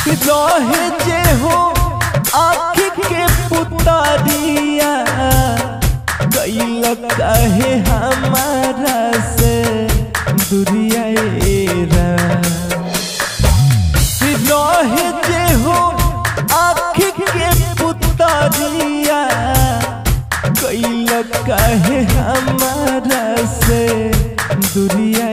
रहे जे हो आँख के पुतरिया गइल काहे हमारा से दुरिया रहे जे हो आँख के पुतरिया गइल काहे हमारा से दुरिया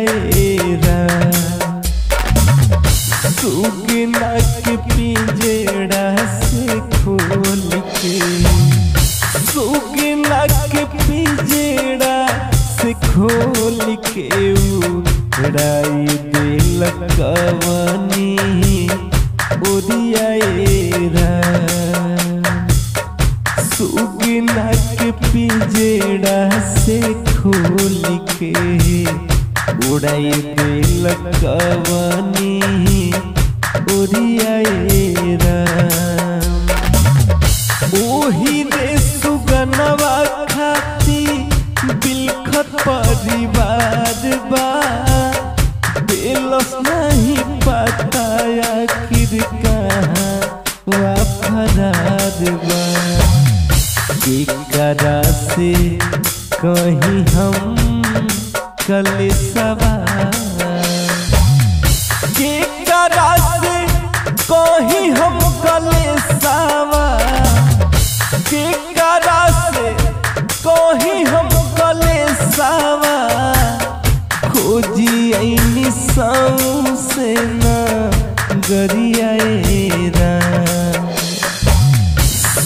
सुगना के पिंजड़ा से खोल के सुगना के पिंजड़ा से खोल के उड़ाई दिल कवनी उड़िया सुगना के पिंजड़ा से खोल के उड़ाई दिल कवनी ओही रे सुगनवा खाती बिलखत परिवार बा बेलस नहीं पता आखिर कहाँ वफादार बा केकरा से कहीं हम कलेशवा केकरा से कहीं हम कलेशवा केकरा से कहीं हम कलेशवा खोजी ऐनी से ना गरिया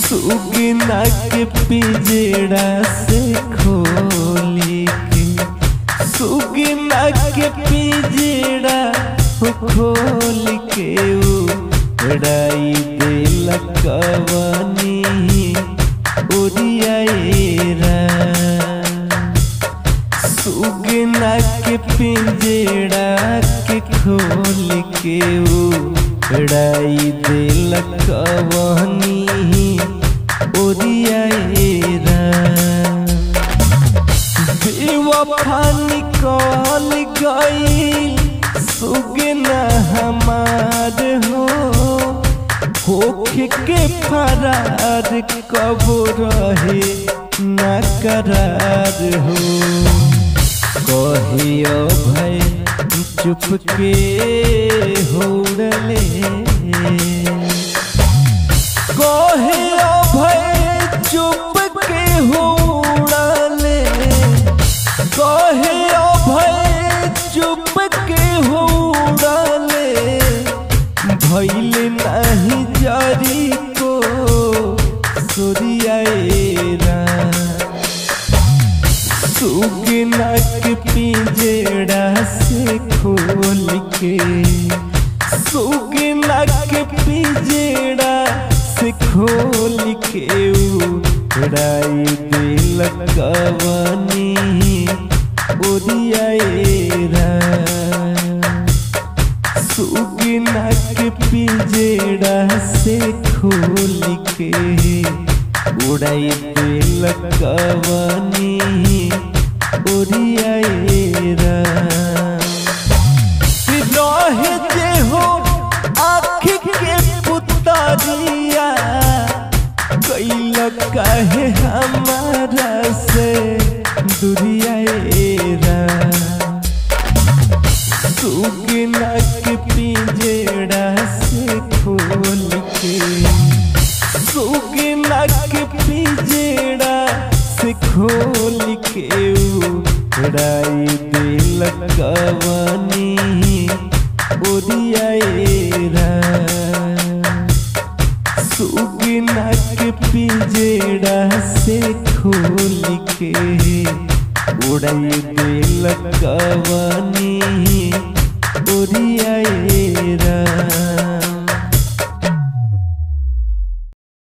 सुगना के पिंजड़ा से खोली के सुगना के पिंजड़ा खोल के उड़ाई दिल कवनी उड़िया सुगना के पिंजड़ा के खोल के उड़ाई दिल कवनी उड़िया बेवफा निकल गई सुगना हमार होखे के फरार कब रहे न करार हो कहियो भाई चुप के होड़ले कहियो भाई चुप के होड़ले कहियो भाई चुप के होड़ले भइल नहीं जारी को सूर्या सुगना के पिंजड़ा से खोल के सुगना के पिंजड़ा से खोल के उड़ाई दिल कवनी उड़िया सुगना के पिंजड़ा से खोल के उड़ाई दिल कवनी उड़िया रहे जे हो आँख के पुतरिया गइल काहे हमारा से दुरिया सुगना के पिंजड़ा से खोल के सुगना के पिंजड़ा से खोल के उड़ाई दिल कवनी उड़िया सुगना के पिंजड़ा से खोल के उड़ाई दिल कवनी उड़िया